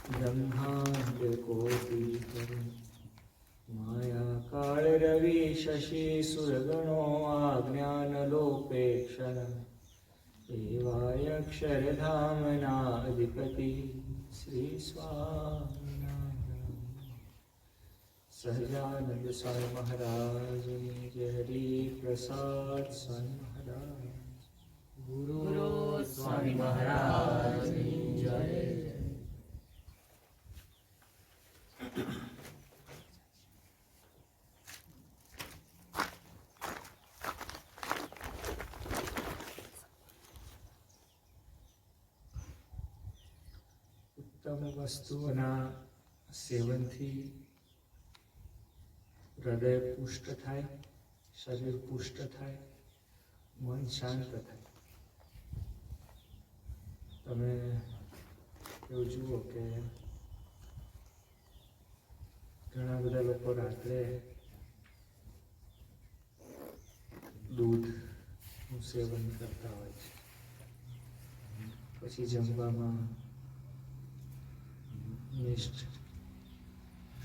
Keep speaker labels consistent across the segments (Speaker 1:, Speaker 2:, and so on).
Speaker 1: ब्रह्मांड कोटि माया काल रवि शशि सुरगणो आज्ञानलोपेक्षण देवाय अक्षरधामनाधिपति श्री स्वामिनारायण। सहजानंद स्वामी महाराज जय। हरि प्रसाद स्वामी महाराज। गुरु स्वामी महाराज जय। उत्तम वस्तुओना सेवनथी हृदय पुष्ट थाय, शरीर पुष्ट थाय, मन शांत थाय। तमे एवुं जुओ के घणा बधा लोको रात्रे दूधनुं सेवन करता होय छे, पछी जमवामां निष्ठ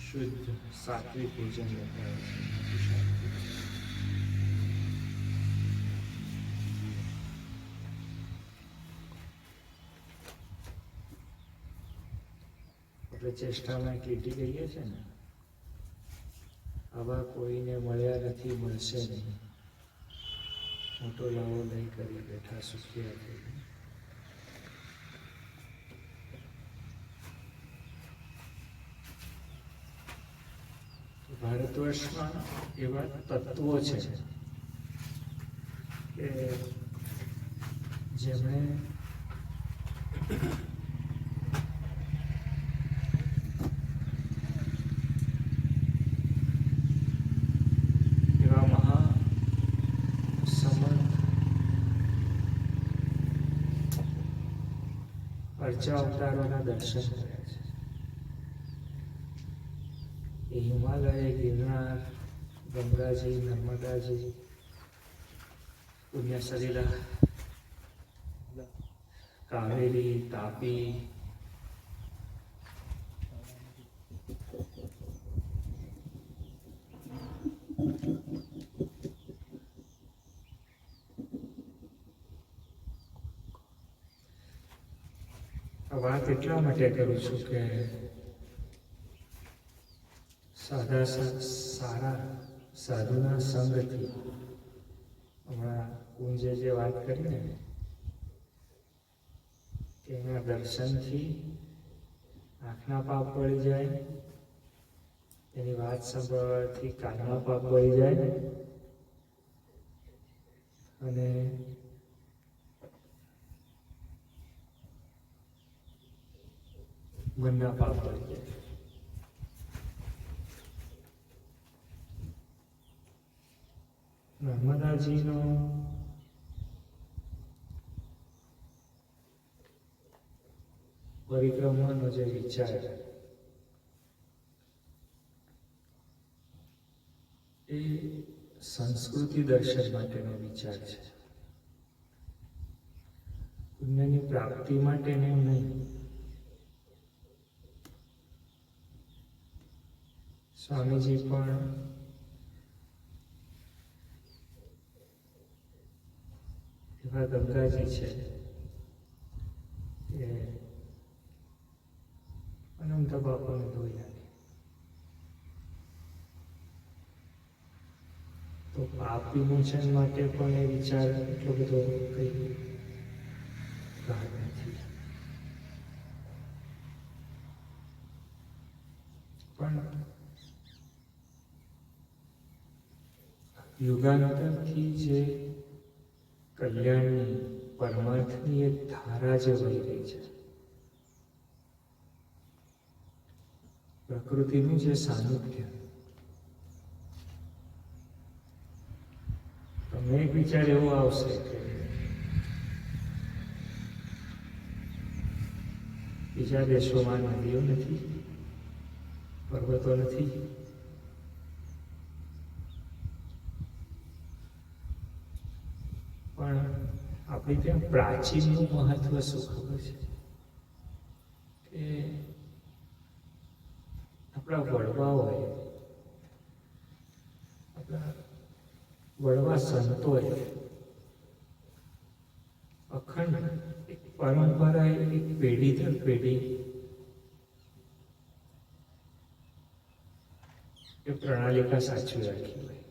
Speaker 1: शुद्ध सात्विक भोजन लेता है। એટલે ચેષ્ટામાં કીટી ગઈએ છે ને, આવા કોઈને મળ્યા નથી, મળશે નહીં, મોટો લાવો લઈ કરી બેઠા સુખ્યા થઈ। ભારતવર્ષમાં એવા તત્વો છે કે જેમણે એવા મહાસમર્થ અર્ચા અવતારોના દર્શન કર્યા છે। એ હિમાલય, गिरनार, गंगाजी, नर्मदाजी, पुण्यसलिला, कावेरी, तापी, आ बात एटला माटे करूं छुं के सारा साधुना संगथी हमारा कुंजे जे बात करी ने के एना दर्शन थी आँखना पाप पड़ी जाए, एनी बात सांभळवाथी कानना पाप पड़ी जाए अने मनना पाप पड़ी जाए। નર્મદાજીનો પરિક્રમાનો જે વિચાર એ સંસ્કૃતિ દર્શન માટેનો વિચાર છે, પુણ્યની પ્રાપ્તિ માટેનો નહીં। સ્વામીજી પણ એવા ગંગાજી છે કે અનંત પાપોને ધોઈ નાખે, તો પાપ વિમોચન માટે પણ એ વિચાર એટલો બધો કઈ ગાઢ નથી। પણ યુગાંતરથી જે કલ્યાણની પરમાર્થની એક ધારા જે વહી રહી છે, પ્રકૃતિનું જે સાનિધ્ય, તમને એક વિચાર એવો આવશે કે બીજા દેશોમાં નદીઓ નથી, પર્વતો નથી, પણ આપણી ત્યાં પ્રાચીનનું મહત્વ શું ખબર છે કે આપણા વડવા હોય, આપણા વડવા સંતોએ અખંડ એક પરંપરા, એક પેઢી દર પેઢી એ પ્રણાલિકા સાચવી રાખી હોય.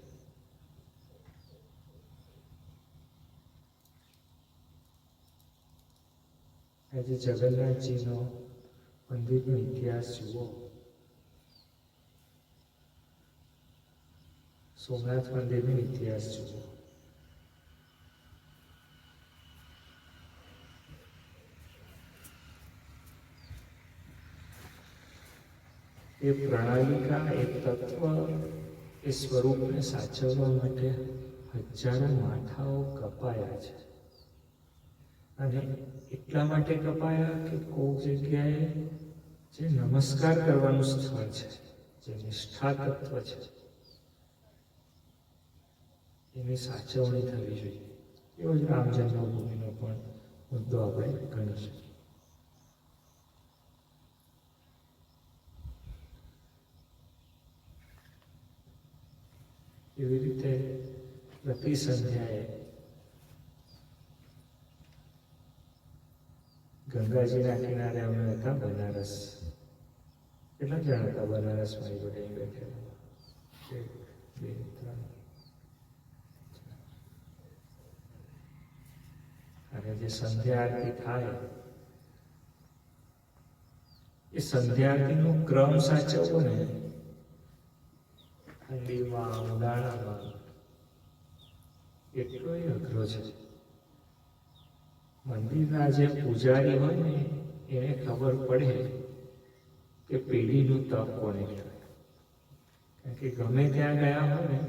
Speaker 1: આજે જગન્નાથજીનો મંદિરનો ઇતિહાસ જુઓ, સોમનાથ મંદિરનો ઇતિહાસ જુઓ. એ પ્રણાલિકા, એ તત્વ, એ સ્વરૂપને સાચવવા માટે હજારો માથાઓ કપાયા છે. અને એટલા માટે કપાયા કે કોઈક જગ્યાએ જે નમસ્કાર કરવાનું સ્થળ છે, જે નિષ્ઠા તત્વ છે, એની સાચવણી થવી જોઈએ. એવો જ રામ જન્મભૂમિનો પણ મુદ્દો આપણે ગણી શકીએ. એવી રીતે પ્રતિ સંધ્યાએ ગંગાજીના કિનારે અમે હતા બનારસ. કેટલા જણ હતા બનારસ મારી જોડે બેઠેલા? 1, 2, 3. અને જે સંધ્યા આરતી થાય, એ સંધ્યા આરતીનો ક્રમ સાચવવો ને, ઠંડીમાં, ઉનાળામાં એટલો અઘરો છે. મંદિરના જે પૂજારી હોય ને, એને ખબર પડે કે પેઢીનું તપ કોને કહેવાય. કારણ કે ગમે ત્યાં ગયા હોય ને,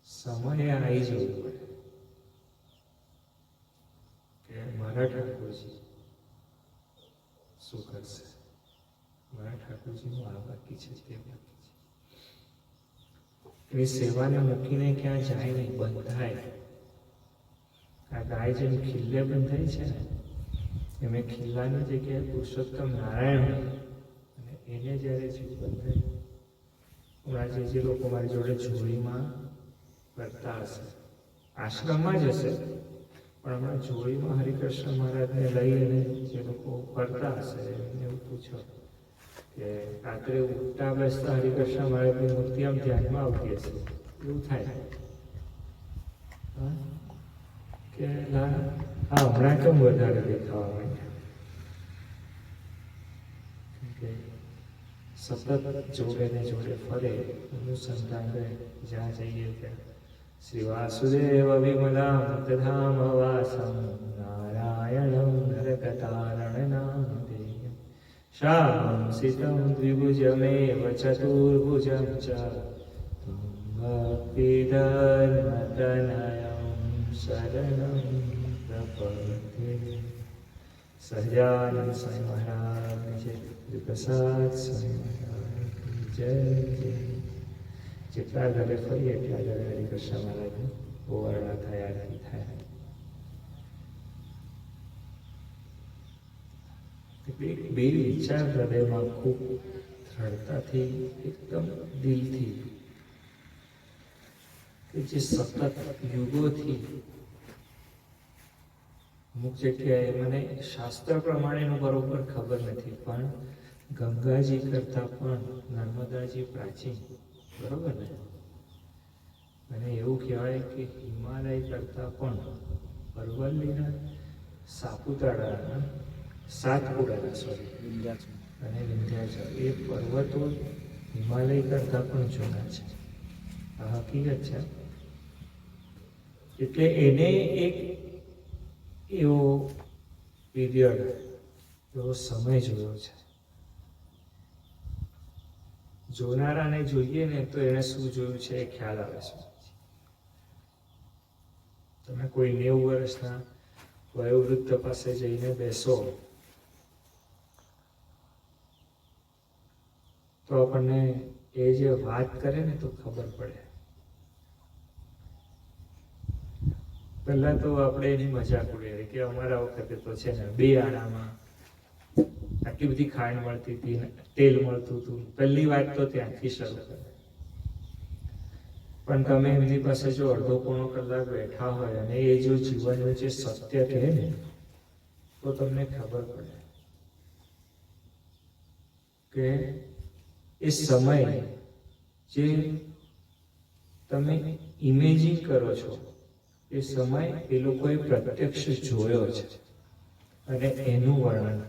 Speaker 1: સમયે આવી જવું પડે કે મારા ઠાકોરજી શું કરશે, મારા ઠાકોરજીનું આ બાકી છે, તે બાકી છે. એની સેવાને મૂકીને ક્યાં જાય નહીં, બંધાય. આ ગાય જેમ ખિલ્લે બંધાઈ છે ને, એમ ખિલ્લાની જગ્યાએ પુરુષોત્તમ નારાયણ, અને એને જ્યારે જીવ બંધાય. હમણાં જે લોકો મારી જોડે જોડીમાં કરતા હશે, આશ્રમમાં જ હશે, પણ હમણાં જોડીમાં હરિકૃષ્ણ મહારાજને લઈને જે લોકો કરતા હશે, એમને એવું પૂછો કે રાત્રે ઉઠતા બેસતા હરિકૃષ્ણ મહારાજની મૂર્તિ આમ ધ્યાનમાં આવતી હશે, એવું થાય કે હા હમણાં કેમ વધારે દેખાવા માંડ્યા? કે સતત જોડે ને જોડે ફરે, અનુસંધાન રહે, જ્યાં જઈએ ત્યાં. શ્રી વાસુદેવ વિમલામ તથામ વાસમ નારાયણમ નરકતારણ નામ દેયમ શ્યામં સિતં દ્વિભુજમેવ ચતુર્ભુજં ચ ભક્તિધર્મતનયં શરણં પ્રપદ્યે. સહજાનંદ સ્વામી મહારાજ જય, પ્રસાદ સ્વામી મહારાજ જય જય. જેટલા ઘરે ફરીએ એટલા ઘરે હરિકૃષ્ણ મહારાજની ઓવરણા થાય, આરતી થાય. બે વિચાર હૃદયમાં ખૂબ દ્રઢતાથી, એકદમ દિલથી, કે જે સતત યુગોથી અમુક જગ્યાએ મને શાસ્ત્ર પ્રમાણેનું બરોબર ખબર નથી, પણ ગંગાજી કરતાં પણ નર્મદાજી પ્રાચીન, બરોબર ને? અને એવું કહેવાય કે હિમાલય કરતાં પણ અરવલ્લીના, સાપુતારાના, સાતપુડાના અને વિંધ્યાચલ, એ પર્વતો હિમાલય કરતાં પણ જૂના છે. આ હકીકત છે. એટલે એને એક એવો પીરિયડ, એવો સમય જોયો છે. જોનારાને જોઈએ ને તો એને શું જોયું છે એ ખ્યાલ આવે છે. તમે કોઈ 90 વર્ષના વયોવૃદ્ધ પાસે જઈને બેસો તો આપણને એ જે વાત કરે ને તો ખબર પડે. પહેલા તો આપણે એની મજાક ઉડાવીએ કે અમારા વખતે તો છે ને 2 આણામાં આટલા આટલી બધી ખાંડ મળતી હતી, તેલ મળતું હતું. પહેલી વાત તો ત્યાંથી શરૂ કરે. પણ તમે એમની પાસે જો અડધો પોણો કલાક બેઠા હોય અને એ જો જીવનનું જે સત્ય કહે ને, તો તમને ખબર પડે કે એ સમય જે તમે ઇમેજિન કરો છો, એ સમય એ લોકોએ પ્રત્યક્ષ જોયો છે. અને એનું વર્ણન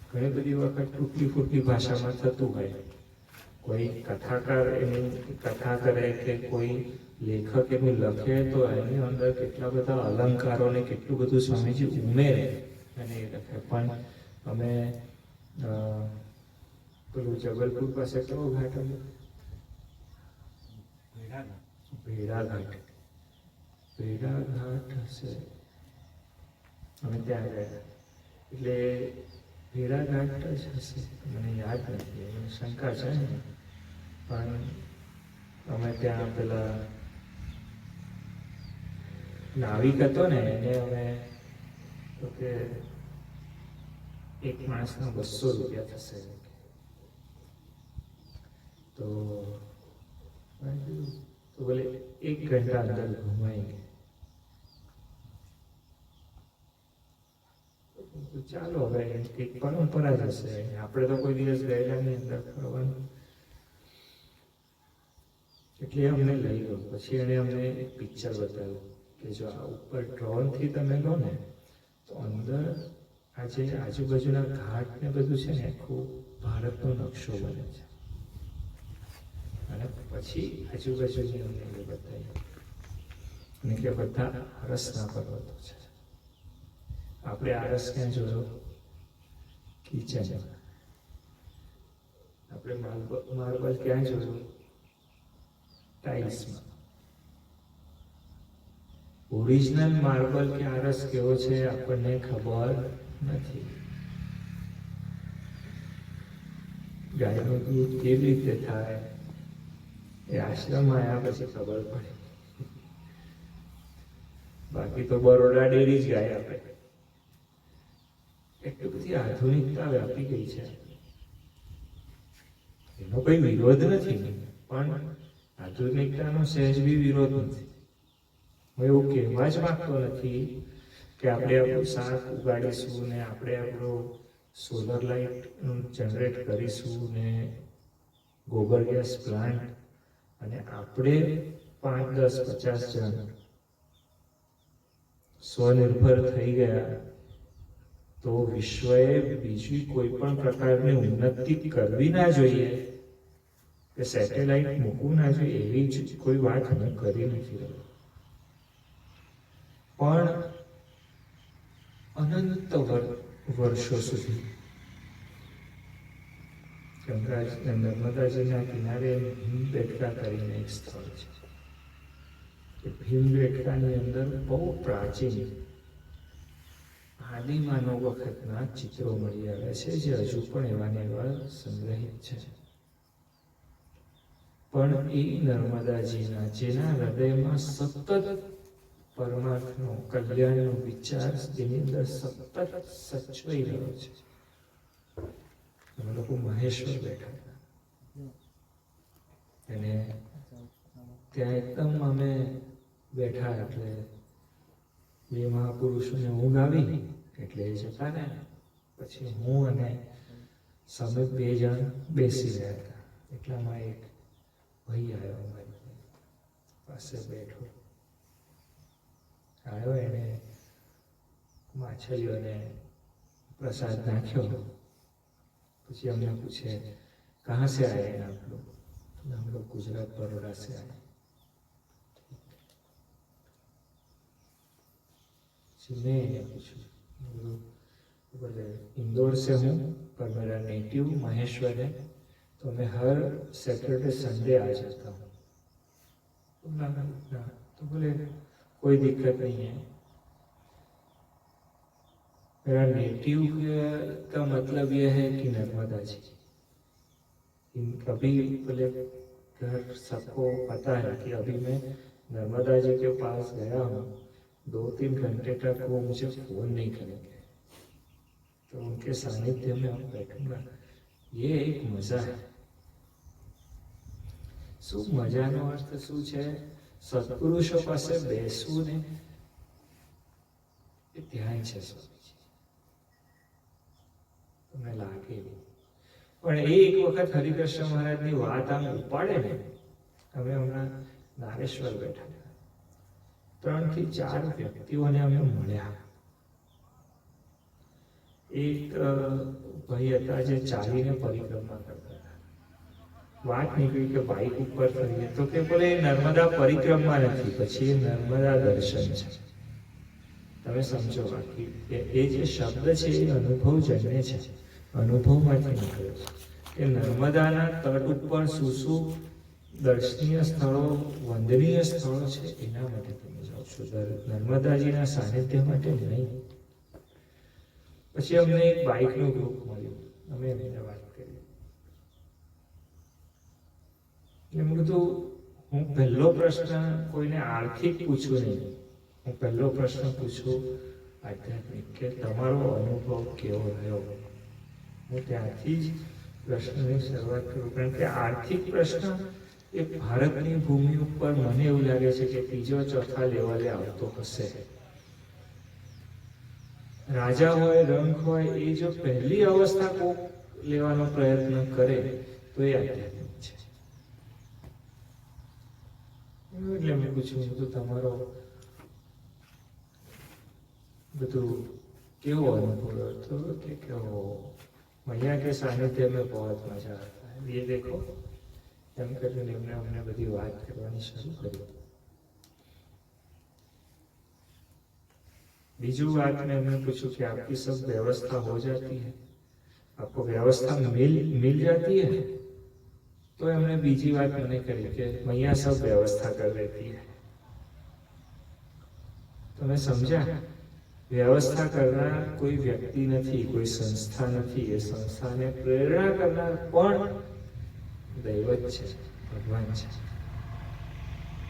Speaker 1: ઘણી બધી વખત તૂટલી ફૂટલી ભાષામાં થતું હોય. કોઈ કથાકાર એની કથા કરે કે કોઈ લેખક એનું લખે તો એની અંદર કેટલા બધા અલંકારો ને કેટલું બધું સ્વામીજી ઉમેરે અને એ લખે. પણ અમે પેલું જબલપુર પાસે કયો ઘાટ હતો? ભેડાઘાટ. ભેડાઘાટ હશે, અમે ત્યાં ગયા. એટલે ભેડાઘાટ જ હશે, મને યાદ નથી, મને શંકા છે ને. પણ અમે ત્યાં પેલા નાવિક હતો ને એને અમે તો કે એક માણસના 200 રૂપિયા થશે. તો બોલે 1 ઘંટા અંદર ઘુમાएंगे. ચાલો હવે એક પરંપરા જ હશે, આપણે તો કોઈ દિવસ ગયેલા નહીં અંદર ફરવાનું. એટલે અમને લઈ ગયો. પછી એને અમને એક પિક્ચર બતાવ્યું કે જો આ ઉપર ડ્રોનથી તમે લો ને તો અંદર આ જે આજુબાજુના ઘાટ ને બધું છે ને આખું ભારતનો નકશો બને છે. અને પછી આજુબાજુની અમને એ બતાવી અને કે બધા આરસના પર્વતો છે. આપણે આરસ ક્યાં જોયો? કિચન. આપણે માર્બલ ક્યાં જોયું? ટાઇલ્સમાં. ઓરિજિનલ માર્બલ કે આરસ કેવો છે આપણને ખબર નથી. ગાયનું દૂધ કેવી રીતે થાય એ આશ્રમ આવ્યા પછી ખબર પડે. બાકી તો બરોડા ડેરી જ ગાય આપે. એટલી બધી આધુનિકતા વ્યાપી ગઈ છે. એનો કોઈ વિરોધ નથી, પણ આધુનિકતાનો સહેજ બી વિરોધ નથી. હું એવું કહેવા જ માંગતો નથી કે આપણે આપણું શાક ઉગાડીશું ને આપણે આપણો સોલર લાઇટ જનરેટ કરીશું ને ગોબર ગેસ પ્લાન્ટ અને આપણે 5, 10, 50 જણ સ્વનિર્ભર થઈ ગયા તો વિશ્વએ બીજી કોઈ પણ પ્રકારની ઉન્નતિ કરવી ના જોઈએ કે સેટેલાઇટ મૂકવું ના જોઈએ એવી જ કોઈ વાત હું કરી નથી રહ્યો. પણ અનંત વર્ષો સુધી નર્મદાજીના કિનારે ભીમબેટકા કરીને એક સ્થળ છે. ભીમબેટકાની અંદર બહુ પ્રાચીન આદિમાનવ વખતના ચિત્રો મળી આવ્યા છે જે હજુ પણ એવા ને એવા સંગ્રહિત છે. પણ એ નર્મદાજીના જેના હૃદયમાં સતત પરમાર્થનો કલ્યાણનો વિચાર તેની અંદર સતત સચવાઈ રહ્યો છે. અમે લોકો મહેશ્વર બેઠા હતા અને ત્યાં એકદમ અમે બેઠા એટલે 2 મહાપુરુષોને ઊંઘ આવી એટલે એ જતા ને પછી હું અને સામે 2 જણ બેસી રહ્યા હતા. એટલામાં એક ભાઈ આવ્યો, અમારી પાસે બેઠો આવ્યો. એને માછલીઓને પ્રસાદ નાખ્યો. પછી અમને પૂછે कहाँ से आए हैं आप लोग? तो हम लोग गुजरात बड़ौदा से आए. मैं बोले इंदौर से हूँ पर मेरा नेटिव महेश्वर है तो मैं हर सैटरडे संडे आ जाता हूँ. तो बोले कोई दिक्कत नहीं है. मेरा नेटिव का मतलब यह है कि नर्मदा जी. अभी बोले घर सबको पता है कि अभी मैं नर्मदा जी के पास गया हूँ. 2-3 घंटे तक वो मुझे फोन नहीं करेंगे. तो तो उनके सानिध्य में हम बैठूंगा, ये एक मजा है। શું મજાનો અર્થ શું છે? સત્પુરુષો પાસે બેસવું ને એ ધ્યાન છે સ્વામીજી, તમને લાગે એવું. પણ એ એક વખત હરિકૃષ્ણ મહારાજની વાત આમ ઉપાડે ને, અમે હમણાં નારેશ્વર બેઠા 3 થી 4 વ્યક્તિઓને અમે મળ્યા. એક ભાઈ હતા જે ચાલીને પરિક્રમા કરતા હતા. વાત નીકળી કે બાઇક ઉપર ફરીએ તો કે બોલે નર્મદા પરિક્રમા નથી, પછી એ નર્મદા દર્શન છે. તમે સમજો બાકી એ જે શબ્દ છે એ અનુભવજન્ય છે, અનુભવમાંથી નીકળ્યો છે કે નર્મદાના તટ ઉપર શું શું દર્શનીય સ્થળો, વંદનીય સ્થળો છે, એના માટે તમે જાઓ છો, નર્મદાજીના સાનિધ્ય માટે નહીં. પછી અમને એક બાઇકનું ગ્રુપ મળ્યું, અમે એમને વાત કરી. એમ કીધું હું પહેલો પ્રશ્ન કોઈને આર્થિક પૂછું નહીં, હું પહેલો પ્રશ્ન પૂછું આધ્યાત્મિક, કે તમારો અનુભવ કેવો રહ્યો. હું ત્યાંથી જ પ્રશ્નની શરૂઆત કરું, કારણ કે આર્થિક પ્રશ્ન એ ભારતની ભૂમિ ઉપર મને એવું લાગે છે કે 3જા 4થા લેવલે આવતો હશે. રાજા હોય, રંગ હોય, એ જો પહેલી અવસ્થા કોક લેવાનો પ્રયત્ન કરે તો એ આધ્યાત્મિક છે. એટલે મેં પૂછ્યું બધું તમારો બધું કેવો અનુભવ હતો, કે કેવો મૈયા કે સાનિધ્ય में बहुत मजा आता है, ये देखो. એમ કરીને એમને અમને બધી વાત કરવાની શરૂ કરી. બીજું વાત મેં એમને पूछू कि आपकी सब व्यवस्था हो जाती है, आपको व्यवस्था मिल जाती है. तो हमने बीजी बात मैंने करी कि मैया सब व्यवस्था कर देती है. तो मैं समझा व्यवस्था करना कोई व्यक्ति नहीं, कोई संस्था नहीं, ये संस्था ने प्रेरणा करना पण दैवत છે, ભગવાન છે.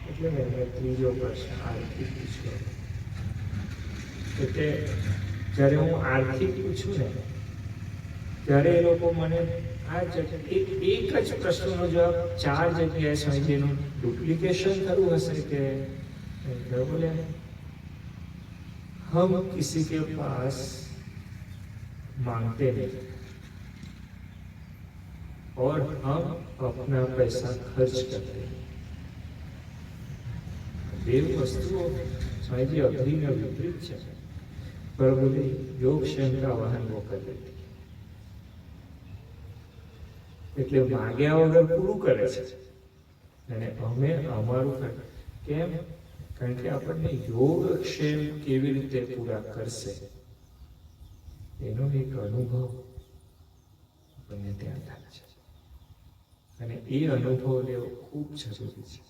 Speaker 1: એટલે મેં 3જો પ્રશ્ન આર્થિક પૂછ્યો. એટલે જ્યારે હું આર્થિક પૂછું ને ત્યારે એ લોકો મને આ એક જ પ્રશ્નનો જવાબ 4 જગ્યાએ સ્વામીજીનું ડુપ્લિકેશન થયું હશે કે બોલે हम किसी के पास मांगते नहीं और हम अपना पैसा खर्च करते हैं. देव वस्तुओं स्वामी अग्नि में विपरीत है, पर बोले योग क्षम का वहन वो कर देती है. એટલે માગ્યા વગર પૂરું કરે છે અને અમે અમારું કેમ? કારણ કે આપણને યોગક્ષેમ કેવી રીતે પૂરા કરશે એનો એક અનુભવ આપણને ત્યાં થાય છે, અને એ અનુભવ લેવો ખૂબ જરૂરી છે.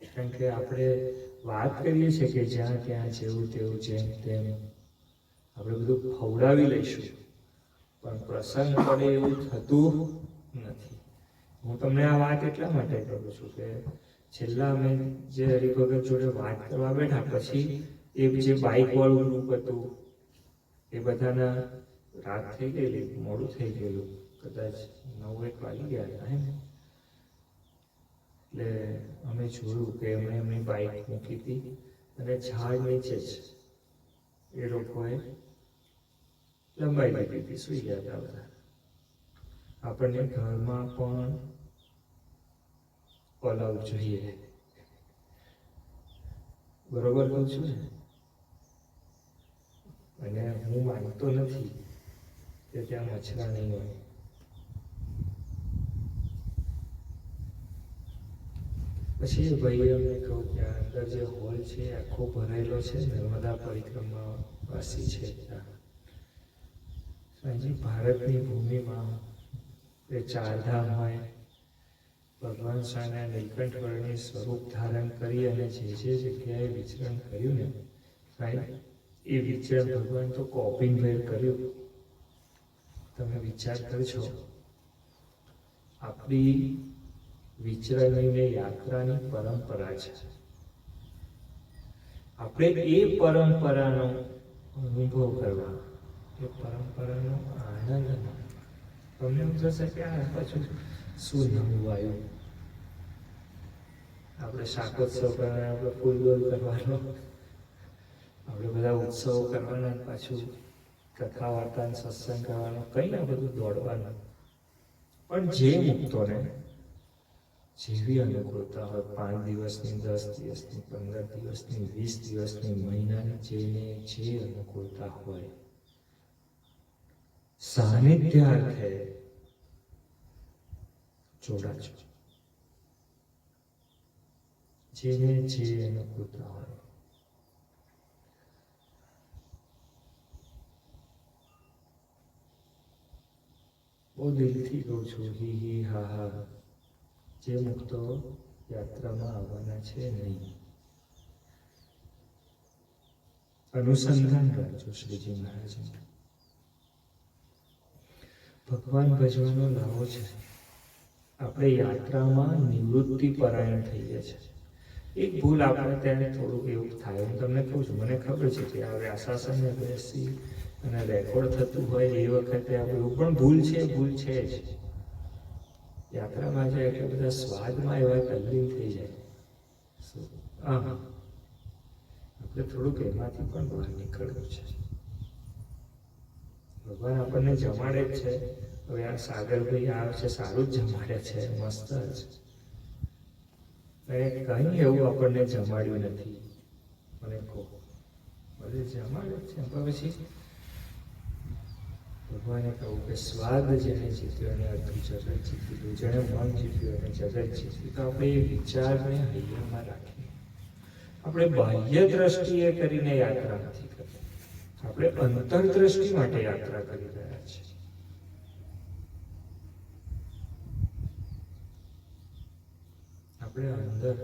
Speaker 1: કારણ કે આપણે વાત કરીએ છીએ કે જ્યાં ત્યાં જેવું તેવું જેમ તેમ આપણે બધું ફવડાવી લઈશું, પણ પ્રસંગ પડે એવું થતું નથી. હું તમને આ વાત એટલા માટે કરું છું કે છેલ્લા અમે જે હરિભગત જોડે વાત કરવા બેઠા પછી એ જે બાઇક વાળું ગ્રુપ હતું એ બધાના રાત થઈ ગયેલી, મોડું થઈ ગયેલું, કદાચ 9-1 વાગી ગયા હતા હે ને. એટલે અમે જોયું કે એમણે એમની બાઇક મૂકી હતી અને ઝાડ નીચે જ એ લોકોએ લંબાઈ દીધી હતી, સુઈ ગયા હતા બધા. આપણને ઘરમાં પણ પલાવ જોઈએ, બરોબર કહું છું ને. અને હું માનતો નથી કે ત્યાં મચ્છરા નહીં હોય. પછી ભાઈએ અમને કહ્યું કે અંદર જે હોલ છે આખો ભરાયેલો છે, નર્મદા પરિક્રમા વાસી છે. ત્યાં ભારતની ભૂમિમાં એ 4 ધામ હોય, ભગવાન સ્વામિના નીલકંઠ વર્ણની સ્વરૂપ ધારણ કરી અને જે જગ્યાએ વિચરણ કર્યું ને સાહેબ, એ વિચરણ ભગવાન તો કોપિંગ વેર કર્યું. તમે વિચાર કરજો, આપણી વિચરણની યાત્રાની પરંપરા છે. આપણે એ પરંપરાનો અનુભવ કરવા એ પરંપરાનો આનંદ તમને એમ થશે કે આ પાછું શું નવું આવ્યું. આપણે શાકોત્સવ કરવાના, આપણે ફૂલદોલ કરવાનો, આપણે બધા ઉત્સવો કરવાના, પાછું કથા વાર્તા સત્સંગ કરવાનો, કંઈ ના બધું દોડવાનું. પણ જે મુક્તોને જેવી અનુકૂળતા હોય, 5 દિવસની, 10 દિવસની, 15 દિવસની, 20 દિવસની, મહિનાની, જેને જે અનુકૂળતા હોય, સાનિધ્યાર્થે જોડાજો. જેને જે અનુકૂળતા હોય. બહુ દિલથી કહું છું, હી હી હા હા. જે મુક્તો યાત્રામાં આવવાના છે નહીં, અનુસંધાન રાખજો શ્રીજી મહારાજ. ભગવાન ભજવાનો લાવો છે. આપણે યાત્રામાં નિવૃત્તિ પરાયણ થઈએ છીએ. એક ભૂલ આપણે ત્યાં થોડુંક એવું થાય. હું તમને કહું છું, મને ખબર છે કે આ વ્યાસાસનને બેસી અને રેકોર્ડ થતું હોય એ વખતે એવું પણ ભૂલ છે જ. યાત્રામાં જાય એટલે બધા સ્વાદમાં એવા તલ્લીન થઈ જાય. આપણે થોડુંક એમાંથી પણ બહાર નીકળવું છે. ભગવાન આપણને જમાડે જ છે. હવે આ સાગરભાઈ આવે છે, સારું જ જમાડે છે, મસ્ત જ. કંઈ એવું આપણને જમાડ્યું નથી. મને કહો, બધે જમાડે જ છે. પછી ભગવાને કહ્યું કે સ્વાદ જેને જીત્યો એને અડધું જગત જીત્યું, જેણે મન જીત્યું એને જગત જીત્યું. તો આપણે એ વિચારને હૈયામાં રાખીએ. આપણે બાહ્ય દ્રષ્ટિએ કરીને યાત્રા નથી કરતા, આપણે અંતરદ્રષ્ટિ માટે યાત્રા કરી રહ્યા છીએ. આપણે અંદર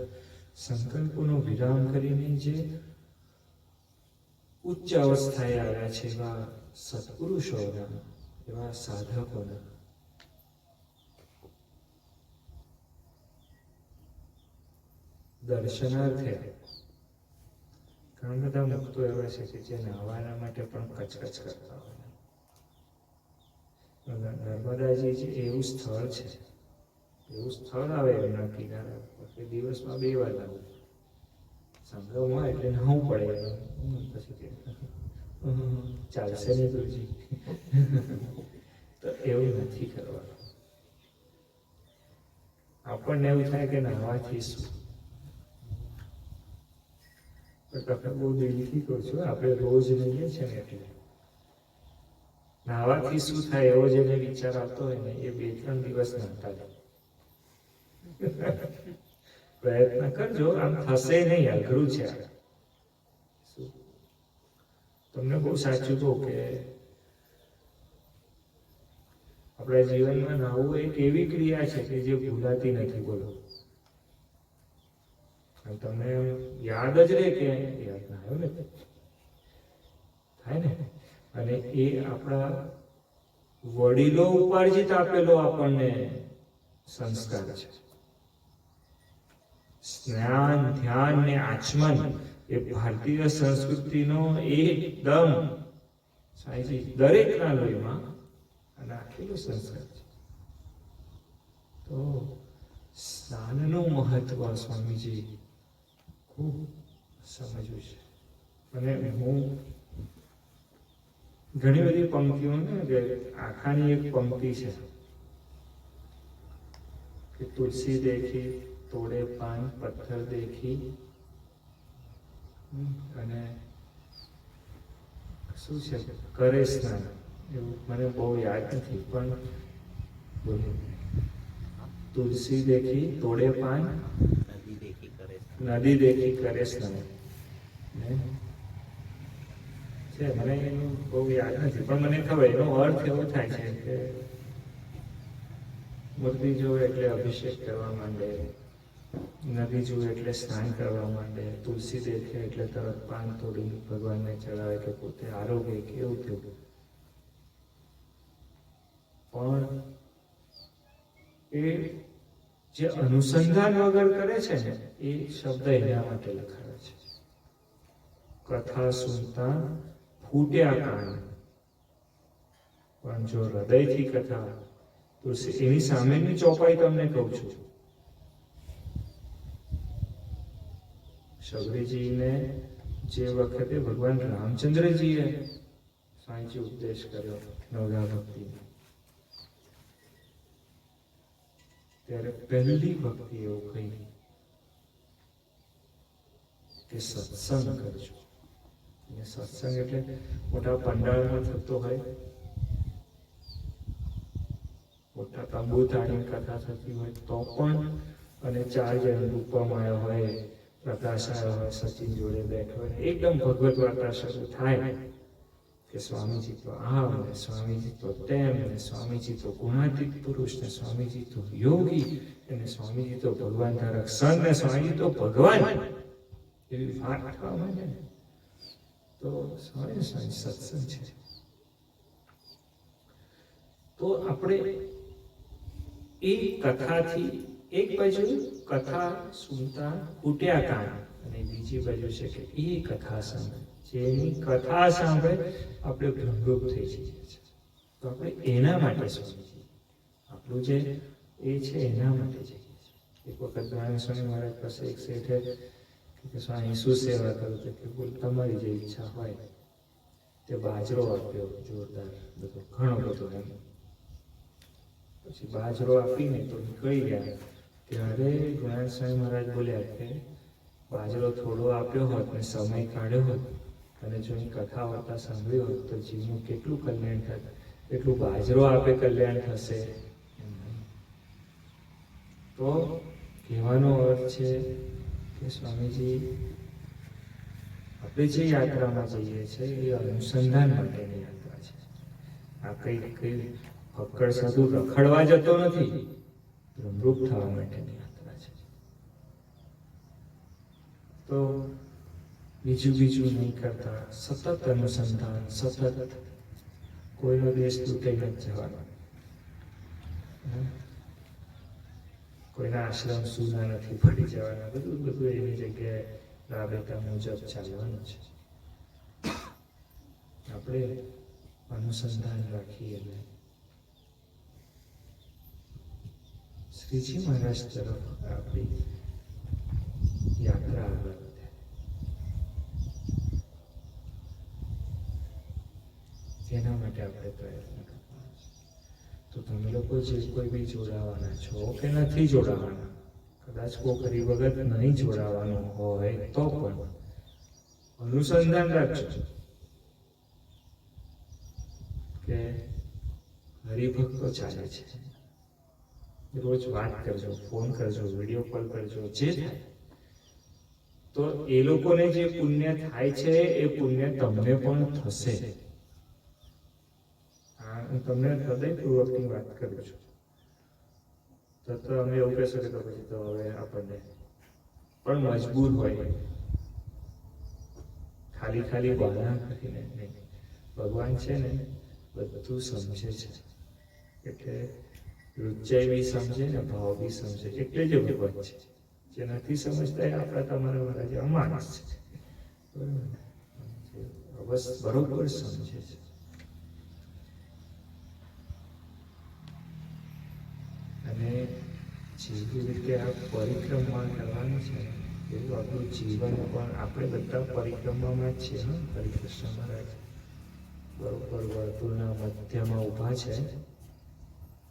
Speaker 1: સંકલ્પોનો વિરામ કરીને જે ઉચ્ચ અવસ્થાએ આવ્યા છે એવા સત્પુરુષોના, એવા સાધકોના દર્શનાર્થે ઘણા બધા મુક્તો એવા છે કે જે નાહવાના માટે પણ કચકચ કરતા હોય. નર્મદાજી એવું સ્થળ છે, એવું સ્થળ આવે એમના કિનારા પર દિવસમાં 2 વાર લાવું સંગ્રહમાં, એટલે નવું પડે. પછી કે ચાલશે ને ગુરુજી, તો એવું નથી કરવાનું. આપણને એવું થાય કે નાહવાથી શું, તમે બહુ દિલથી કહું છું, આપણે રોજ નહીએ છે ને, એટલે નાહવાથી શું થાય એવો જેને વિચાર આવતો હોય ને, એ 2-3 દિવસ નાહતા જાય. પ્રયત્ન કરજો, આમ થશે નહીં, અઘરું છે. તમને બહુ સાચું કહું કે આપણા જીવનમાં નાહવું એક એવી ક્રિયા છે કે જે ભૂલાતી નથી. બોલો, તમને યાદ જ રહે કે યાદ ના આવ્યો ને, થાય ને. અને એ આપણા વડીલો ઉપાર્જિત આપેલો આપણને સંસ્કાર છે. સ્નાન, ધ્યાન ને આચમન એ ભારતીય સંસ્કૃતિનો એકદમ સાહેબજી દરેકના લોહીમાં નાખેલો સંસ્કાર છે. તો સ્નાનનું મહત્વ સ્વામીજી ખૂબ સમજવું છે. અને હું ઘણી બધી પંક્તિઓ ને કે આખાની એક પંક્તિ છે કે તુલસી દેખી તોડે પાન, પથ્થર દેખી, અને શું છે કરે સ્નાન, એવું મને બહુ યાદ નથી, પણ બોલું. તુલસી દેખી તોડે પાન, નદી દેખી કરે સ્નાન. છે મને એનું બહુ યાદ નથી, પણ મને ખબર એનો અર્થ એવો થાય છે કે મૂર્તિ જોવે એટલે અભિષેક કરવા માંડે, નદી જુએ એટલે સ્નાન કરવા માંડે, તુલસી દેખે એટલે તરત પાન તોડી ભગવાનને ચડાવે કે પોતે આરોગ્ય કે એવું થયું. પણ એ જે અનુસંધાન વગર કરે છે ને, એ શબ્દ એના માટે લખાયો છે. કથા સુનતા ફૂટ્યા કાન, પણ જો હૃદયથી કથા, તો એની સામેની ચોપાઈ તમને કહું છું. શબરીજીને જે વખતે ભગવાન રામચંદ્રજીએ સ્વામીજી ઉપદેશ કર્યો નવધા ભક્તિ, ત્યારે પહેલી ભક્તિ એવું કહી કે સત્સંગ કરજો. સત્સંગ એટલે મોટા પંડાળમાં થતો હોય, મોટા તંબુ તાણીને કથા થતી હોય તો પણ, અને 4 જણ રૂપમાં આવ્યા હોય, પ્રકાશ આવ્યો હોય, સચિન જોડે બેઠો હોય, એકદમ ભગવત વાર્તા શરૂ થાય કે સ્વામીજી તો આમ, ને સ્વામીજી તો તેમ, ને સ્વામીજી તો ગુણાતીત પુરુષ, ને સ્વામીજી તો યોગી, અને સ્વામીજી તો ભગવાન ધારક સંત, ને સ્વામીજી તો ભગવાન, એવી વાત થવા માંડે ને તો સ્વામી સત્સંગ છે. તો આપણે એ કથાથી એક બાજુ કથા સુનતા ખૂટ્યા કાન, અને બીજી બાજુ છે કે એ કથા સાંભળે, જેની કથા સાંભળે આપણે ભ્રમરૂપ થઈ જઈએ છીએ. તો આપણે એના માટે સ્વામીજી આપણું જે એ છે એના માટે જઈએ છીએ. એક વખત નારાયણ સ્વામી મહારાજ પાસે એક શેઠે કે સ્વામી શું સેવા કરું, તો કે બોલ તમારી જે ઈચ્છા હોય. તે બાજરો આપ્યો જોરદાર બધો, ઘણો બધો એમ. પછી બાજરો આપીને તો નીકળી ગયા, ત્યારે નારાયણ સ્વામી મહારાજ બોલ્યા કે બાજરો થોડો આપ્યો હોત ને સમય કાઢ્યો હોત અને જો એ કથા વાર્તા સાંભળ્યો હોત તો જીવનું કેટલું કલ્યાણ થાય. એટલું બાજરો આપે કલ્યાણ થશે. તો કહેવાનો અર્થ છે કે સ્વામીજી આપણે જે યાત્રામાં જઈએ છીએ એ અનુસંધાન માટેની યાત્રા છે. આ કઈ ફક્કડ સાધુ રખડવા જતો નથી, ભ્રમરૂપ થવા માટેની યાત્રા છે. તો બીજું નહીં કરતા, સતત અનુસંધાન, સતત કોઈનો દેશ લૂંટાઈ નથી જવાનો, કોઈના આશ્રમ સુના નથી પડી જવાના, બધું એની જગ્યાએ રાબેતા મુજબ ચાલવાનું છે. આપણે અનુસંધાન રાખીએ એટલે શ્રીજી મહારાજ તરફ આપણી યાત્રા આગળ વધે. તેના માટે આપણે પ્રયત્ન કરવાનો છે. તો તમે લોકો જે કોઈ બી જોડાવાના છો કે નથી જોડાવાના, કદાચ કોઈ કરી વગર નહીં જોડાવાનું હોય તો પણ અનુસંધાન રાખજો કે હરિભક્તો ચાલે છે. રોજ વાત કરજો, ફોન કરજો, વિડીયો કોલ કરજો, જે થાય. તો એ લોકોને જે પુણ્ય થાય છે એ પુણ્ય તમને પણ થશે. હું તમને હૃદયપૂર્વકની વાત કરું છું. તો અમે એવું કહેશો કે પછી તો હવે આપણને પણ મજબૂર હોય, ખાલી બહાના કરીને નહીં. ભગવાન છે ને બધું સમજે છે, એટલે રુચાઈ બી સમજે ને ભાવ બી સમજે, એટલે જ ભગવાન છે. જે નથી સમજતા એ આપણા તમારા મારા જે અમાનસ છે, બરોબર સમજે છે. અને જેવી રીતે આ પરિક્રમા કરવાની છે એવું આપણું જીવન પણ, આપણે બધા પરિક્રમામાં જ છીએ. હરિકૃષ્ણ મહારાજ બરોબર વર્તુળના મધ્યમાં ઊભા છે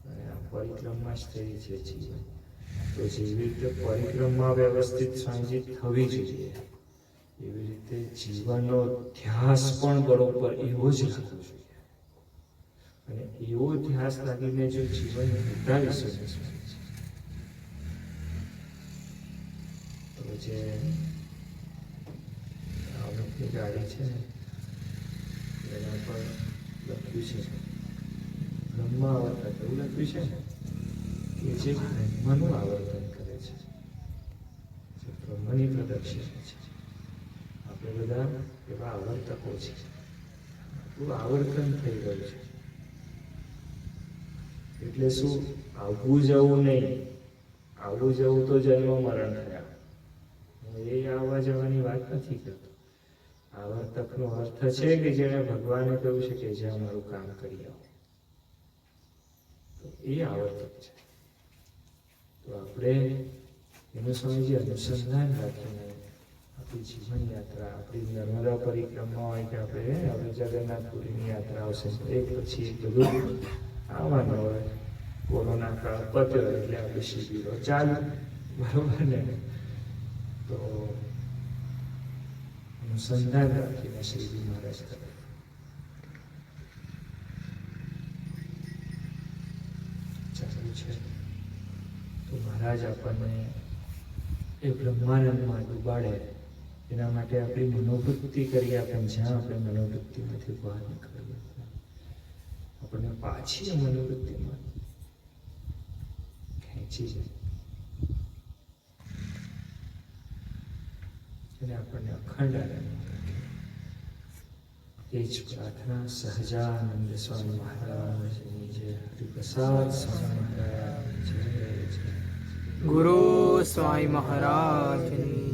Speaker 1: અને આ પરિક્રમા જ થઈ છે જીવન. તો જેવી રીતે પરિક્રમા વ્યવસ્થિત સ્વામીજી થવી જોઈએ, એવી રીતે જીવનનો ધ્યાસ પણ બરોબર એવો જ રાખવો જોઈએ. અને એવો ધ્યાસ લાગીને જો જીવન વિતાવીશું તો જે આવડતની ગાડી છે ને એના પર લખ્યું છે બ્રહ્મ આવર્તન, એવું લખ્યું છે ને કે જે બ્રહ્મનું આવર્તન કરે છે, જે બ્રહ્મની પ્રદક્ષિણા છે. આપણે બધા એવા આવર્તકો છે. આપણું આવર્તન થઈ ગયું છે. એટલે શું, આવવું જવું નહીં, આવવું જવું તો જન્મ મરણ થયા. હું એ આવવા જવાની વાત નથી કરતો. આવર્તકનો અર્થ છે કે જેણે ભગવાને કહ્યું છે કે જે અમારું કામ કરી આવો. એ આવર્તક છે. તો આપણે એનું સ્વામીજી અનુસંધાન રાખીને આપણી જીવન યાત્રા, આપણી નર્મદા પરિક્રમા હોય કે આપણે જગન્નાથપુરીની યાત્રા આવશે, એક પછી એક બધું આવવાનું હોય. કોરોના કાળ પત્યો એટલે આપણી શિબિરો ચાલુ, બરોબર ને? તો અનુસંધાન રાખીને શ્રીજી મહારાજ કરે. ચાલુ છે તો મહારાજ આપણને એ બ્રહ્માનંદમાં ડૂબાડે એના માટે આપણી મનોવૃત્તિ કરીએ. આપણે જ્યાં આપણે મનોવૃત્તિમાંથી બહાર નીકળીએ, આપણને પાછી મનોવૃત્તિમાં ખેંચી જાય અને આપણને અખંડ આનંદ રાખે. એ જ પ્રાર્થના સહજાનંદ સ્વામી મહારાજની જય, હરિપ્રસાદ સ્વામી મહારાજ જય, જય.
Speaker 2: ગુરુ સ્વામી મહારાજની